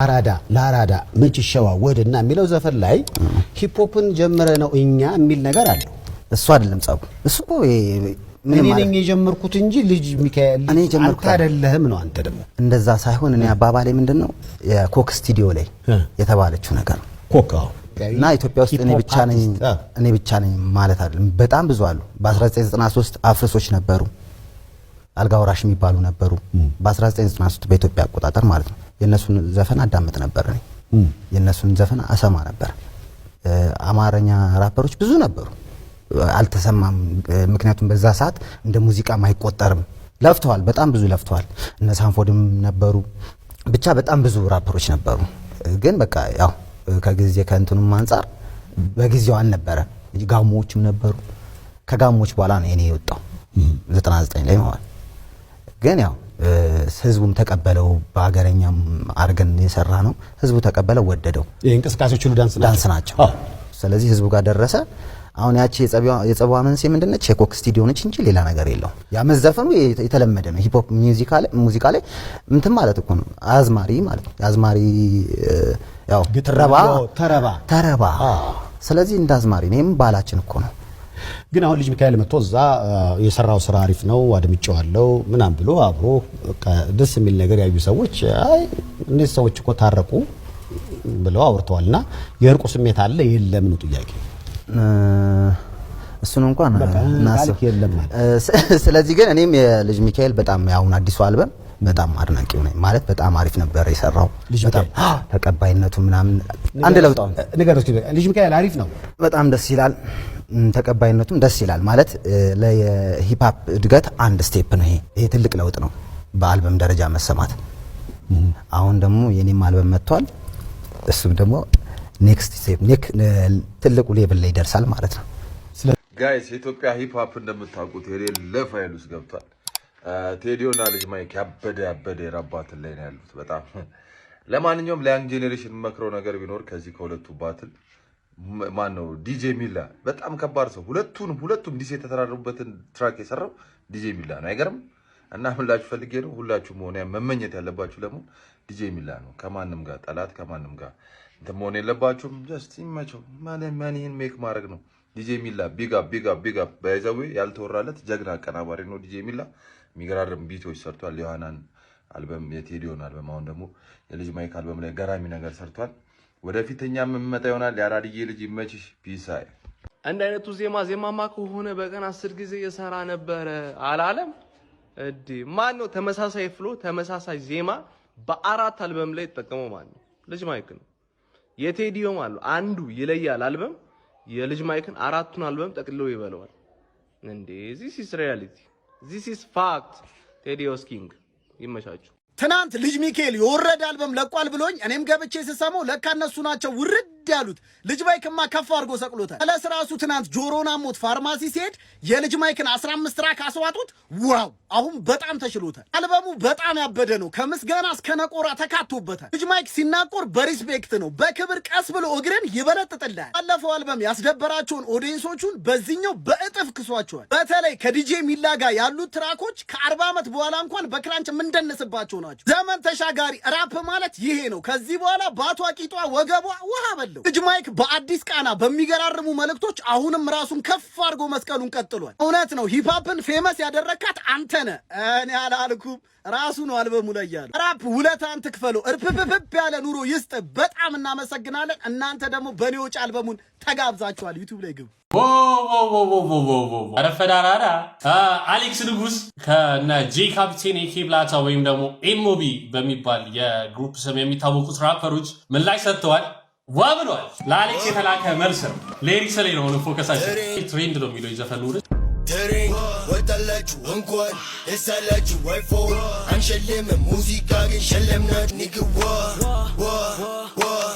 አራዳ ለአራዳ ምንጭ ሸዋ ወድና የሚለው ዘፈን ላይ ሂፕሆፕን ጀመረ ነው እኛ የሚል ነገር አለው። እሱ አይደለም ጻፉ እሱ እኮ እኔ ነኝ የጀመርኩት እንጂ ልጅ ሚካኤል አንተ አይደለህም ነው። አንተ ደግሞ እንደዛ ሳይሆን እኔ አባባሌ ምንድነው የኮክ ስቱዲዮ ላይ የተባለችው ነገር ኮክ እና ኢትዮጵያ ውስጥ እኔ ብቻ ነኝ ማለት አይደለም። በጣም ብዙ አሉ። በ1993 አፍርሶች ነበሩ፣ አልጋ ወራሽ የሚባሉ ነበሩ። በ1993 በኢትዮጵያ አቆጣጠር ማለት ነው። የነሱን ዘፈን አዳምጥ ነበር እኔ የነሱን ዘፈን አሰማ ነበር። አማርኛ ራፐሮች ብዙ ነበሩ፣ አልተሰማም። ምክንያቱም በዛ ሰዓት እንደ ሙዚቃ ማይቆጠርም። ለፍተዋል፣ በጣም ብዙ ለፍተዋል። እነ ሳንፎድም ነበሩ፣ ብቻ በጣም ብዙ ራፐሮች ነበሩ። ግን በቃ ያው ከጊዜ ከእንትኑም አንፃር በጊዜው አልነበረ። ጋሞዎችም ነበሩ። ከጋሞዎች በኋላ ነው እኔ የወጣው 99 ላይ ማለት። ግን ያው ህዝቡም ተቀበለው፣ በአገረኛም አርገን የሰራ ነው። ህዝቡ ተቀበለው፣ ወደደው። የእንቅስቃሴዎች ሁሉ ዳንስ ናቸው። ስለዚህ ህዝቡ ጋር ደረሰ። አሁን ያቺ የጸባ መንስኤ ምንድነች? የኮክ ስቱዲዮ ነች እንጂ ሌላ ነገር የለው። ያ መዘፈኑ የተለመደ ነው። ሂፕ ሆፕ ሙዚቃ ላይ እንትን ማለት እኮ ነው፣ አዝማሪ ማለት ነው። አዝማሪ ያው ተረባ። ስለዚህ እንደ አዝማሪ ነውም ባላችን እኮ ነው። ግን አሁን ልጅ ሚካኤል መጥቶ እዛ የሰራው ስራ አሪፍ ነው አድምጬዋለሁ ምናም ብሎ አብሮ ደስ የሚል ነገር ያዩ ሰዎች አይ እነዚህ ሰዎች እኮ ታረቁ ብለው አውርተዋልና የእርቁ ስሜት አለ የለም ነው ጥያቄ። እሱን እንኳን ናስክ የለም ማለት። ስለዚህ ግን እኔም የልጅ ሚካኤል በጣም ያውን አዲሱ አልበም በጣም አድናቂው ነኝ። ማለት በጣም አሪፍ ነበር የሰራው። በጣም ተቀባይነቱ ምናምን አንድ ለውጣው ነገር ልጅ ሚካኤል አሪፍ ነው፣ በጣም ደስ ይላል። ተቀባይነቱም ደስ ይላል። ማለት ለሂፕ ሆፕ እድገት አንድ ስቴፕ ነው ይሄ ትልቅ ለውጥ ነው በአልበም ደረጃ መሰማት። አሁን ደግሞ የኔም አልበም መጥቷል። እሱም ደግሞ ኔክስት ስቴፕ ትልቁ ሌቭል ላይ ይደርሳል ማለት ነው። ጋይስ የኢትዮጵያ ሂፕ ሆፕ እንደምታውቁት የሌለ ፋይል ውስጥ ገብቷል። ቴዲዮና ልጅ ማይክ ያበደ የራባትን ላይ ነው ያሉት በጣም። ለማንኛውም ለያንግ ጄኔሬሽን መክረው ነገር ቢኖር ከዚህ ከሁለቱ ባትል ማን ነው ዲጄ ሚላ በጣም ከባድ ሰው። ሁለቱም ዲጄ የተተራረቡበትን ትራክ የሰራው ዲጄ ሚላ ነው። አይገርም? እና ሁላችሁ ፈልጌ ነው ሁላችሁም ሆነ መመኘት ያለባችሁ ደግሞ ዲጄ ሚላ ነው። ከማንም ጋር ጠላት ከማንም ጋር እንትን መሆን የለባችሁም። ጀስት ይመቸው ማን ይሄን ሜክ ማድረግ ነው። ዲጄ ሚላ ቢግ አፕ ባይዘዌ ያልተወራለት ጀግና አቀናባሪ ነው ዲጄ ሚላ። የሚገራርም ቢቶች ሰርቷል። የዮሐናን አልበም፣ የቴዲዮን አልበም፣ አሁን ደግሞ የልጅ ማይክ አልበም ላይ ገራሚ ነገር ሰርቷል። ወደፊትኛ የምመጣ ይሆናል። የአራድዬ ልጅ ይመችሽ። ፒሳይ እንደ አይነቱ ዜማማ ከሆነ በቀን 10 ጊዜ የሰራ ነበረ አላለም እንዴ? ማን ነው ተመሳሳይ ፍሎ ተመሳሳይ ዜማ በአራት አልበም ላይ ተጠቀመው? ማን ነው? ልጅ ማይክ ነው። የቴዲዮም አሉ አንዱ ይለያል አልበም፣ የልጅ ማይክን አራቱን አልበም ጠቅልሎ ይበለዋል እንዴ? this is reality, this is fact. ቴዲዮስ ኪንግ ይመቻችሁ። ትናንት ልጅ ሚካኤል የወረደ አልበም ለቋል ብሎኝ እኔም ገብቼ ስሰማው ለካ እነሱ ናቸው ውርድ ያሉት። ልጅ ማይክማ ከፍ አድርጎ ሰቅሎታል። ለስራሱ ትናንት ጆሮና ሞት ፋርማሲ ሲሄድ የልጅ ማይክን 15 ትራክ አስዋጡት። ዋው አሁን በጣም ተሽሎታል። አልበሙ በጣም ያበደ ነው። ከምስጋና እስከ ነቆራ ተካቶበታል። ልጅ ማይክ ሲናቆር በሪስፔክት ነው፣ በክብር ቀስ ብሎ እግርን ይበለጥጥላል። ባለፈው አልበም ያስደበራቸውን ኦዲየንሶቹን በዚህኛው በእጥፍ ክሷቸዋል። በተለይ ከዲጄ ሚላ ጋር ያሉት ትራኮች ከ40 ዓመት በኋላ እንኳን በክራንች የምንደንስባቸው ናቸው። ዘመን ተሻጋሪ ራፕ ማለት ይሄ ነው። ከዚህ በኋላ ባቷ ቂጧ ወገቧ ውሃ በለው። ልጅ ማይክ በአዲስ ቃና በሚገራርሙ መልእክቶች አሁንም ራሱን ከፍ አድርጎ መስቀሉን ቀጥሏል። እውነት ነው ሂፕ ሆፕን ፌመስ ያደረካት አንተ ነህ፣ እኔ አላልኩም። ራሱ ነው አልበሙ ላይ ያለው። ራፕ ውለታን ትክፈለው፣ እርፕፕፕ ያለ ኑሮ ይስጥ። በጣም እናመሰግናለን። እናንተ ደግሞ በኔ ወጪ አልበሙን ተጋብዛችኋል። ዩቲዩብ ላይ ግቡ። አረፈዳራዳ አሌክስ ንጉስ ከነ ጄ ካፕቴን ኤኬ ብላታ ወይም ደግሞ ኤምኦቢ በሚባል የግሩፕ ስም የሚታወቁት ራፐሮች ምላሽ ሰጥተዋል። ዋ ብለዋል። ለአሌክስ የተላከ መልስ ነው። ሌሪክስ ላይ ነው ፎከሳችን። ትሬንድ ነው የሚለው የዘፈኑ ርዕስ። ትሬንድ ወጣላችሁ እንኳን እሳላችሁ አይፎን አንሸልም ሙዚቃ ግን ሸለምናት ንግዋ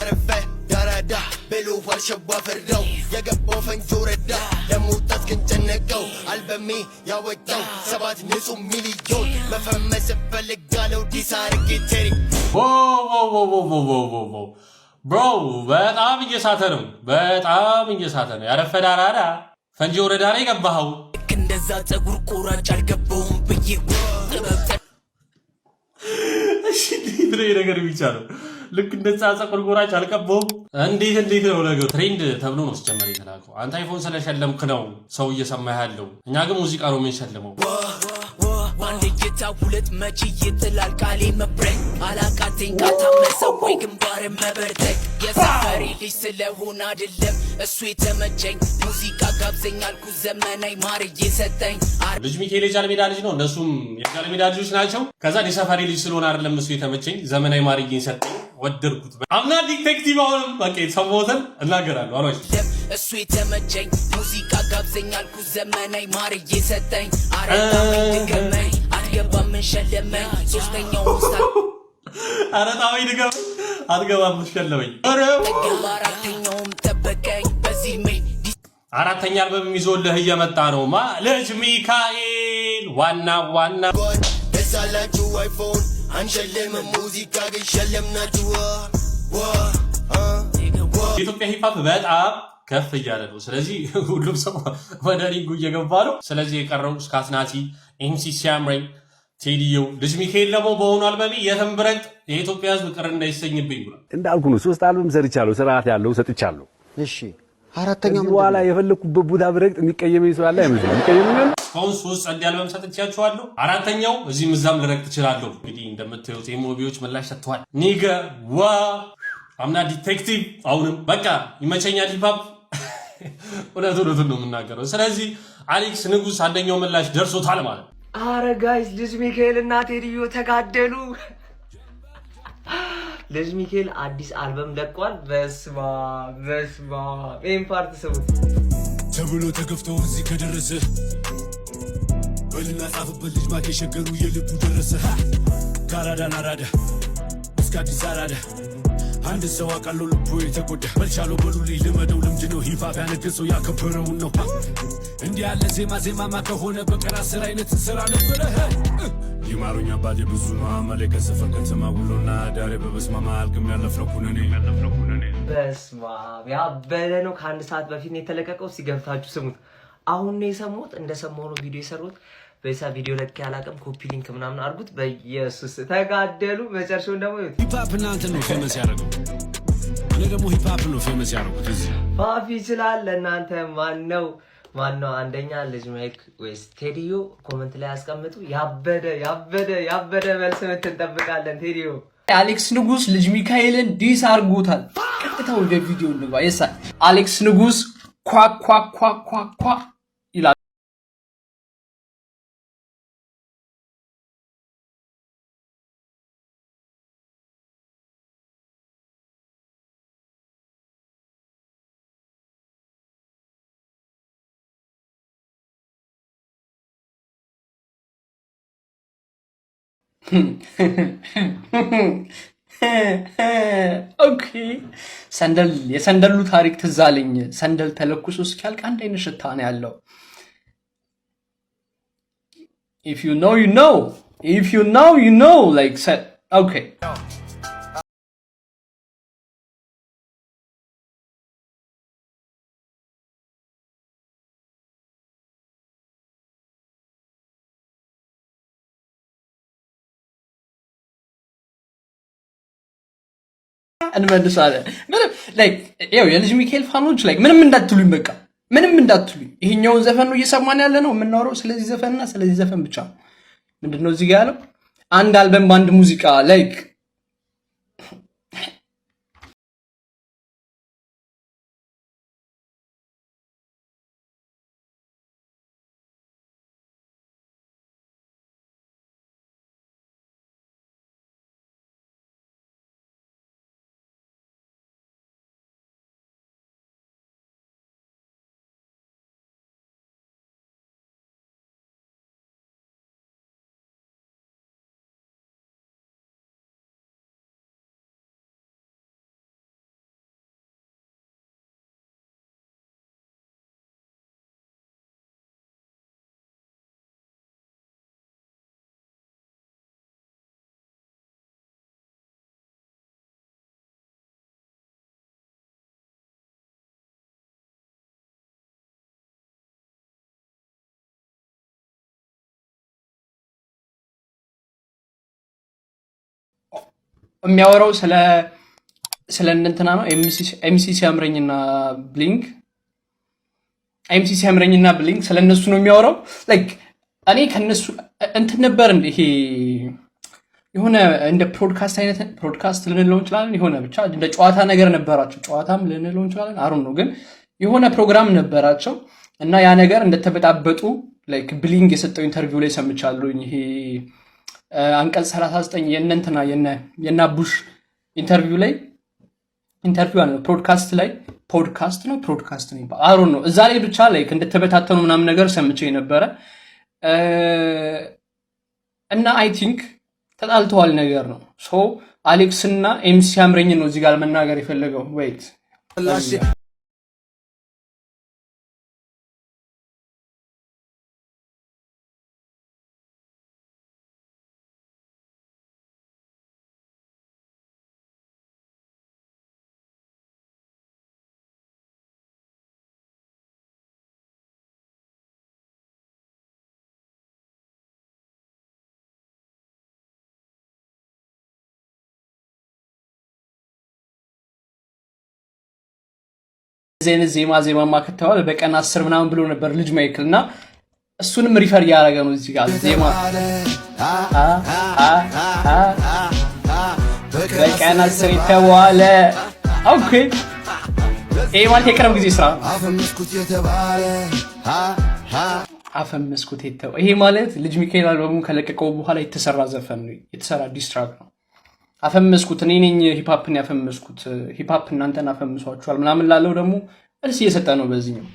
ረፈ ዳራዳ በሎ ዋልሸዋ ፈርዳው የገባው ፈንጆ ረዳ ለመውጣት ግን ጨነቀው። አልበሜ ያወጣው 7 ንጹህ ሚሊዮን መፈመስ ፈልጋለው ዲሳርጌ ቴሪ ብሮ በጣም እየሳተ ነው። ያረፈዳ አራዳ ፈንጂ ወረዳ ላይ ገባኸው። እንደዛ ፀጉር ቆራጭ አልገባውም ብዬ እሺ ነገር ቢቻለው ልክ እንደጻጻ ቆርቆራች አልቀበውም። እንዴት ነው ነገሩ? ትሬንድ ተብሎ ነው ሲጀመር የተላከው። አንተ አይፎን ስለሸለምክ ነው ሰው እየሰማ ያለው። እኛ ግን ሙዚቃ ነው የምንሸልመው። ባንድ ጌታ ሁለት መቼ ይጥላል ቃሌ መብረቅ አላቃተኝ ካታመሰው ወይ ግንባር መበርተክ የሰፈሪ ልጅ ስለሆነ አይደለም እሱ የተመቸኝ ሙዚቃ ጋብዘኝ አልኩ ዘመናዊ ማር እየሰጠኝ ልጅ ሚካኤል የጃልሜዳ ልጅ ነው፣ እነሱም የጃልሜዳ ልጆች ናቸው። ከዛ የሰፈሪ ልጅ ስለሆነ አይደለም እሱ የተመቸኝ ዘመናዊ ማር እየሰጠኝ ወደድኩት። አምና ዲቴክቲቭ አሁንም በቃ የተሰማሁትን እናገራለሁ። አሏሽ እሱ የተመቸኝ ሙዚቃ ጋብዘኝ አልኩ ዘመናዊ ማር እየሰጠኝ አረታመኝ ድገመኝ አትገባም እንሸለመኝ ሶስተኛው ውስጥ አረታመኝ ድገመኝ አትገባም እንሸለመኝ ተገባ አራተኛውም ጠበቀኝ በዚህ አራተኛ አልበም ይዞልህ እየመጣ ነው ማ ልጅ ሚካኤል ዋና ደሳላችሁ አይፎን አንሸልም ሙዚቃ ግን ሸለምናችሁ። የኢትዮጵያ ሂፓፕ በጣም ከፍ እያለ ነው። ስለዚህ ሁሉም ሰው ወደ ሪንጉ እየገባ ነው። ስለዚህ የቀረው ስካትናቲ፣ ኤምሲ ሲያምረኝ፣ ቴዲዮ፣ ልጅ ሚካኤል ደግሞ በሆኑ አልበሜ የትም ብረግጥ የኢትዮጵያ ሕዝብ ቅር እንዳይሰኝብኝ ብሏል። እንዳልኩ ነው 3 አልበም ሰርቻለሁ፣ ስርዓት ያለው ሰጥቻለሁ። እሺ አራተኛው ምን በኋላ የፈለኩበት ቦታ ብረግጥ የሚቀየመኝ ሰው አለ አይመስልም። የሚቀየመኝ እስካሁን 3 ጸድ አልበም ሰጥቻችኋለሁ። አራተኛው እዚህም እዛም ልረግጥ እችላለሁ። እንግዲህ እንደምታዩት ኤሞቢዎች ምላሽ ሰጥተዋል። ኒገ ዋ አምና ዲቴክቲቭ አሁንም በቃ ይመቸኛል ሂፓፕ። እውነቱን ነው የምናገረው። ስለዚህ አሌክስ ንጉስ አንደኛው ምላሽ ደርሶታል ማለት ነው። አረ ጋይስ ልጅ ሚካኤል እና ቴዲዮ ተጋደሉ። ልጅ ሚካኤል አዲስ አልበም ለቋል። በስማ ይህን ፓርት ስሙት ተብሎ ተገፍቶ እዚህ ከደረሰ በልና ጻፍበት ልጅ ማኬ ሸገሩ የልቡ ደረሰ ካራዳ ናራዳ እስከ አዲስ አራዳ አንድ ሰው አቃለው ልቡ የተጎዳ በልቻለው በሉልኝ ልመደው ልምድ ነው ሂፓፕ ያነገሰው ያከበረውን ነው። እንዲህ ያለ ዜማማ ከሆነ በቀር 10 አይነት ስራ ነበረ። ይማሩኛ አባቴ ብዙ ማመለ ከሰፈር ከተማ ውሎና ዳሬ በበስማማ አልቅም ያለፍነው ኩነኔ በስማ ያበለ ነው። ከአንድ ሰዓት በፊት ነው የተለቀቀው። ሲገብታችሁ ስሙት። አሁን ነው የሰሙት። እንደሰማው ነው ቪዲዮ የሰሩት። በዛ ቪዲዮ ለቅ ያላቀም ኮፒ ሊንክ ምናምን አድርጉት። በኢየሱስ ተጋደሉ። መጨረሻውን ደግሞ ሂፓፕ እናንተ ነው ፌመስ ያደረገው። እኔ ደግሞ ሂፓፕ ነው ፌመስ ያደረጉት። እዚህ ፋፊ ይችላል። ለእናንተ ማነው አንደኛ ልጅ ማይክ ወይስ ቴዲዮ? ኮሜንት ላይ አስቀምጡ። ያበደ መልስ እንጠብቃለን። ቴዲዮ አሌክስ ንጉስ ልጅ ሚካኤልን ዲስ አርጉታል። ቀጥታ ወደ ቪዲዮ እንግባ። የሳ አሌክስ ንጉስ ኳ ይላል። ኦኬ የሰንደሉ ታሪክ ትዝ አለኝ። ሰንደል ተለኩሶ እስኪያልቅ አንድ አይነት ሽታ ነው ያለው። if you know you know if you know you know like okay እንመልሳለን። ላይክ ያው የልጅ ሚካኤል ፋኖች ላይክ ምንም እንዳትሉኝ፣ በቃ ምንም እንዳትሉኝ። ይሄኛውን ዘፈን ነው እየሰማን ያለ ነው የምናወራው ስለዚህ ዘፈንና ስለዚህ ዘፈን ብቻ። ምንድነው እዚህ ጋር ያለው? አንድ አልበም በአንድ ሙዚቃ ላይክ የሚያወራው ስለ ስለ እንትና ነው ኤምሲ ሲያምረኝና ብሊንክ ስለነሱ ነው የሚያወራው። ላይክ እኔ ከነሱ እንትን ነበር እንደ ይሄ የሆነ እንደ ፖድካስት አይነት ፖድካስት ልንለው እንችላለን። የሆነ ብቻ እንደ ጨዋታ ነገር ነበራቸው። ጨዋታም ልንለው እንችላለን። አሩን ነው ግን የሆነ ፕሮግራም ነበራቸው እና ያ ነገር እንደተበጣበጡ ላይክ ብሊንግ የሰጠው ኢንተርቪው ላይ ሰምቻለሁኝ። ይሄ አንቀጽ 39 የእነንትና የናቡሽ ኢንተርቪው አለ ፖድካስት ነው አሩን ነው እዛ ላይ ብቻ ላይክ እንደተበታተኑ ምናምን ነገር ሰምቼ ነበረ እና አይ ቲንክ ተጣልተዋል ነገር ነው። ሶ አሌክስ እና ኤምሲ ሲያምረኝ ነው እዚህ ጋር መናገር የፈለገው። ዌይት ዜና ዜማ ከተባለ በቀን 10 ምናምን ብሎ ነበር ልጅ ማይክል እና እሱንም ሪፈር ያደረገ ነው እዚህ ጋር ዜማ በቀን 10 የተባለ ኦኬ ይሄ ማለት የቅርብ ጊዜ ስራ አፈመስኩት የተባለ ይሄ ማለት ልጅ ሚካኤል አልበሙን ከለቀቀው በኋላ የተሰራ ዘፈን ነው፣ የተሰራ ዲስትራክ ነው። አፈመስኩት እኔ ነኝ ሂፕሆፕን ያፈመስኩት፣ ሂፕሆፕ እናንተን አፈምሷችኋል ምናምን ላለው ደግሞ እርስ እየሰጠ ነው በዚህኛው።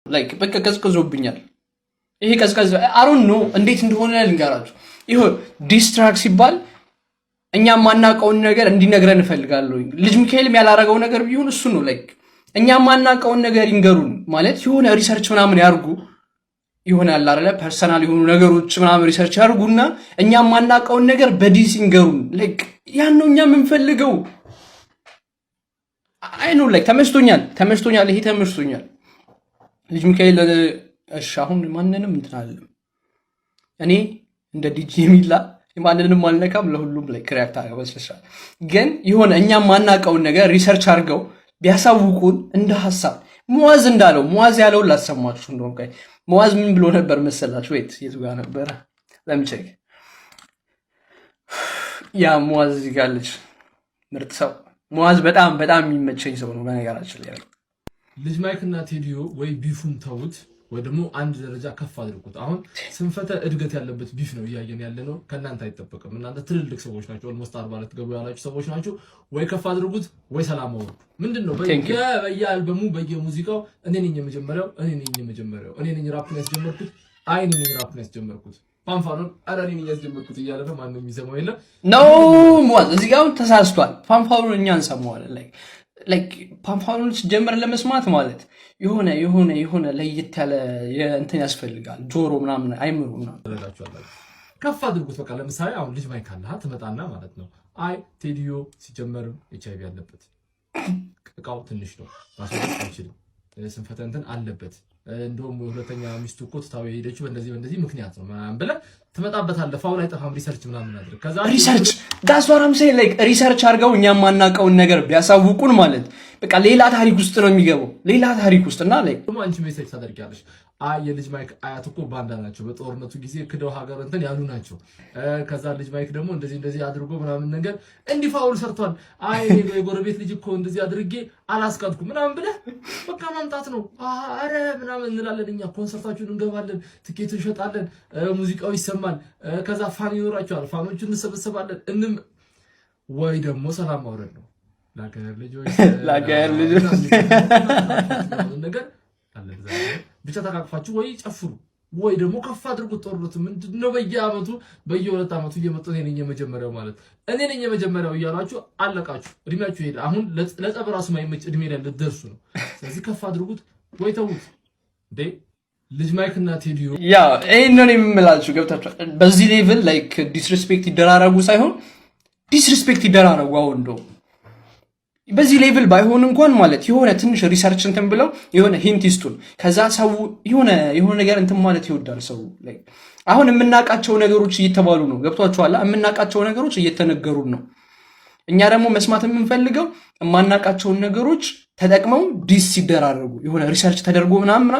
ላይክ በቃ ቀዝቅዞብኛል። ይሄ ቀዝቀዝ አሩን ነው እንዴት እንደሆነ ልንገራችሁ። ይሄ ዲስትራክ ሲባል እኛም ማናቀውን ነገር እንዲነግረን እፈልጋለሁ። ልጅ ሚካኤልም ያላረገው ነገር ቢሆን እሱ ነው። ላይክ እኛም ማናቀውን ነገር ይንገሩን ማለት የሆነ ሪሰርች ምናምን ያርጉ ይሆነ ያለ አይደለ ፐርሰናል የሆኑ ነገሮች ምናምን ሪሰርች ያርጉና እኛም ማናቀውን ነገር በዲስ ይንገሩን። ላይክ ያን ነው እኛ የምንፈልገው። አይ ነው ላይክ ተመችቶኛል። ይሄ ተመችቶኛል። ልጅ ሚካኤል እሺ አሁን ማንንም እንትን አለም እኔ እንደ ዲጂ ሚላ ማንንም አልነካም፣ ለሁሉም ላይ ክሪያክት አረጋግጥ። ግን ይሆነ እኛም ማናቀውን ነገር ሪሰርች አድርገው ቢያሳውቁን እንደ ሐሳብ ሙአዝ እንዳለው ሙአዝ ያለውን ላሰማችሁ። እንደውም ቀይ ሙአዝ ምን ብሎ ነበር መሰላችሁ? ወይት የቱ ጋር ነበር ለምቼክ ያ ሙአዝ ይጋልች ምርጥ ሰው ሙአዝ በጣም የሚመቸኝ ሰው ነው በነገራችን ላይ። ልጅ ማይክ እና ቴዲዮ ወይ ቢፉን ተውት ወይ ደግሞ አንድ ደረጃ ከፍ አድርጉት። አሁን ስንፈተ እድገት ያለበት ቢፍ ነው እያየን ያለ ነው። ከእናንተ አይጠበቅም። እናንተ ትልልቅ ሰዎች ናቸው። ኦልሞስት 40 ዓመት ገቡ ያላችሁ ሰዎች ናቸው። ወይ ከፍ አድርጉት ወይ ሰላም አውሩ። ምንድነው በየአልበሙ በየሙዚቃው እኔ ነኝ የመጀመሪያው እኔ ነኝ ራፕን ያስጀመርኩት እኔ ነኝ ራፕን ያስጀመርኩት ፋንፋኑን እኔ ነኝ ያስጀመርኩት እያለ ነው። ማንም የሚሰማው የለም ነው ሙአዝ እዚህ ጋር ተሳስቷል። ፋንፋኑን እኛ እንሰማዋለን። ላይክ ፓምፓኑን ጀመር ለመስማት ማለት የሆነ ለየት ያለ እንትን ያስፈልጋል። ጆሮ ምናምን አይምሩ ምናምን ከፍ አድርጉት። በቃ ለምሳሌ አሁን ልጅ ማይክ አለህ ትመጣና ማለት ነው ቴዲዮ ሲጀመር ኤችአይቪ አለበት፣ እቃው ትንሽ ነው ማስወጣት አይችልም፣ ስንፈተ እንትን አለበት እንደውም ሁለተኛ ሚስቱ እኮ ትታው ሄደችው በእንደዚህ ምክንያት ነው ምናምን ብለህ ትመጣበታለህ። ፋውል አይጠፋም። ሪሰርች ምናምን አድርግ። ከዛ ሪሰርች ዳስ ዋራም ሴ ላይክ ሪሰርች አድርገው እኛም ማናውቀውን ነገር ቢያሳውቁን ማለት በቃ ሌላ ታሪክ ውስጥ ነው የሚገባው። ሌላ ታሪክ ውስጥ እና ላይክ ደግሞ አንቺ ሜሴጅ ታደርጊያለሽ። የልጅ ማይክ አያት እኮ ባንዳ ናቸው፣ በጦርነቱ ጊዜ ክደው ሀገር እንትን ያሉ ናቸው። ከዛ ልጅ ማይክ ደግሞ እንደዚህ አድርጎ ምናምን ነገር እንዲህ ፋውል ሰርቷል። የጎረቤት ልጅ እኮ እንደዚህ አድርጌ አላስቀድኩ ምናምን ብለህ በቃ ማምጣት ነው። አረ ምናምን እንላለን እኛ። ኮንሰርታችሁን እንገባለን፣ ትኬት እንሸጣለን፣ ሙዚቃው ይሰማል። ከዛ ፋን ይኖራቸዋል፣ ፋኖቹን እንሰበሰባለን። ወይ ደግሞ ሰላም ማውረድ ነው ለሀገር ልጆች ነገር አለ። ብቻ ተቃቅፋችሁ ወይ ጨፍሩ ወይ ደግሞ ከፍ አድርጉት። ጦርነቱ ምንድነው? በየአመቱ በየ2 አመቱ እየመጡ እኔ ነኝ የመጀመሪያው ማለት እኔ ነኝ የመጀመሪያው እያላችሁ አለቃችሁ። እድሜያችሁ ሄደ። አሁን ለጸብ ራሱ ማይመች እድሜ ላይ ልትደርሱ ነው። ስለዚህ ከፍ አድርጉት ወይ ተውት። ልጅ ማይክ እና ቴዲዮ ያ እኔን የምላችሁ ገብታችኋል። በዚህ ሌቭል ላይክ ዲስሪስፔክት ይደራረጉ ሳይሆን ዲስሪስፔክት ይደራረጉ። አሁን እንደው በዚህ ሌቭል ባይሆን እንኳን ማለት የሆነ ትንሽ ሪሰርች እንትን ብለው የሆነ ሂንት ይስጡን። ከዛ ሰው የሆነ ነገር እንትን ማለት ይወዳል ሰው። ላይክ አሁን የምናውቃቸው ነገሮች እየተባሉ ነው። ገብቷችኋል? የምናውቃቸው ነገሮች እየተነገሩን ነው። እኛ ደግሞ መስማት የምንፈልገው የማናውቃቸውን ነገሮች ተጠቅመው ዲስ ሲደራረጉ የሆነ ሪሰርች ተደርጎ ምናምን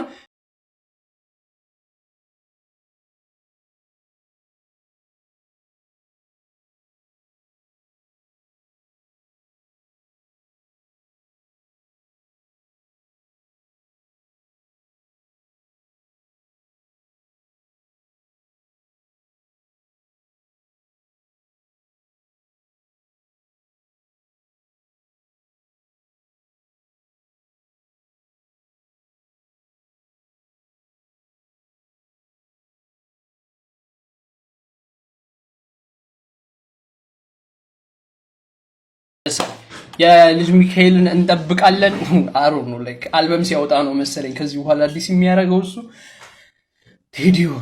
የልጅ ሚካኤልን እንጠብቃለን። አሮ ነው ላይክ አልበም ሲያወጣ ነው መሰለኝ ከዚህ በኋላ አዲስ የሚያደርገው እሱ።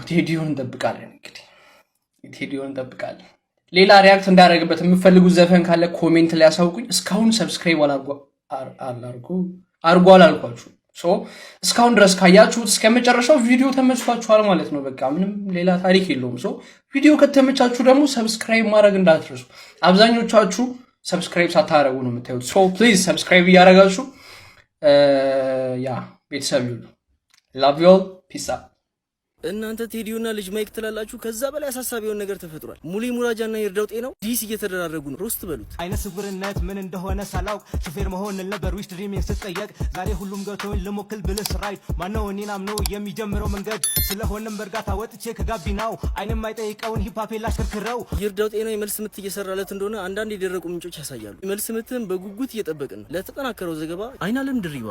ቴዲዮን እንጠብቃለን። እንግዲህ ቴዲዮን እንጠብቃለን። ሌላ ሪያክት እንዳደረግበት የምፈልጉት ዘፈን ካለ ኮሜንት ላይ አሳውቁኝ። እስካሁን ሰብስክራይብ አርጓ አላልኳችሁ። እስካሁን ድረስ ካያችሁት እስከመጨረሻው ቪዲዮ ተመችቷችኋል ማለት ነው። በቃ ምንም ሌላ ታሪክ የለውም። ቪዲዮ ከተመቻችሁ ደግሞ ሰብስክራይብ ማድረግ እንዳትረሱ። አብዛኞቻችሁ ሰብስክራይብ ሳታረጉ ነው የምታዩት። ፕሊዝ ሰብስክራይብ እያደረጋችሁ ቤተሰብ ይሁኑ። ላቭ ዩ ኦል ፒስ አፕ። እናንተ ቴዲዮና ልጅ ማይክ ትላላችሁ። ከዛ በላይ አሳሳቢውን ነገር ተፈጥሯል። ሙሊ ሙራጃና ይርዳው ጤናው ዲስ እየተደራረጉ ነው። ሮስት በሉት። አይነ ስውርነት ምን እንደሆነ ሳላውቅ ሹፌር መሆን ነበር ዊሽ ድሪም ስትጠየቅ ዛሬ ሁሉም ገብቶኝ ልሞክል ብልስ ራይድ ማነው እኔን አምኖ የሚጀምረው መንገድ ስለሆነም በእርጋታ ወጥቼ ከጋቢናው አይንም አይጠይቀውን ሂፓፕ ላሽከርክረው። ይርዳው ጤናው የመልስ ምት እየሰራለት እንደሆነ አንዳንድ የደረቁ ምንጮች ያሳያሉ። የመልስ ምትን በጉጉት እየጠበቅን ነው። ለተጠናከረው ዘገባ አይናለም ድሪባ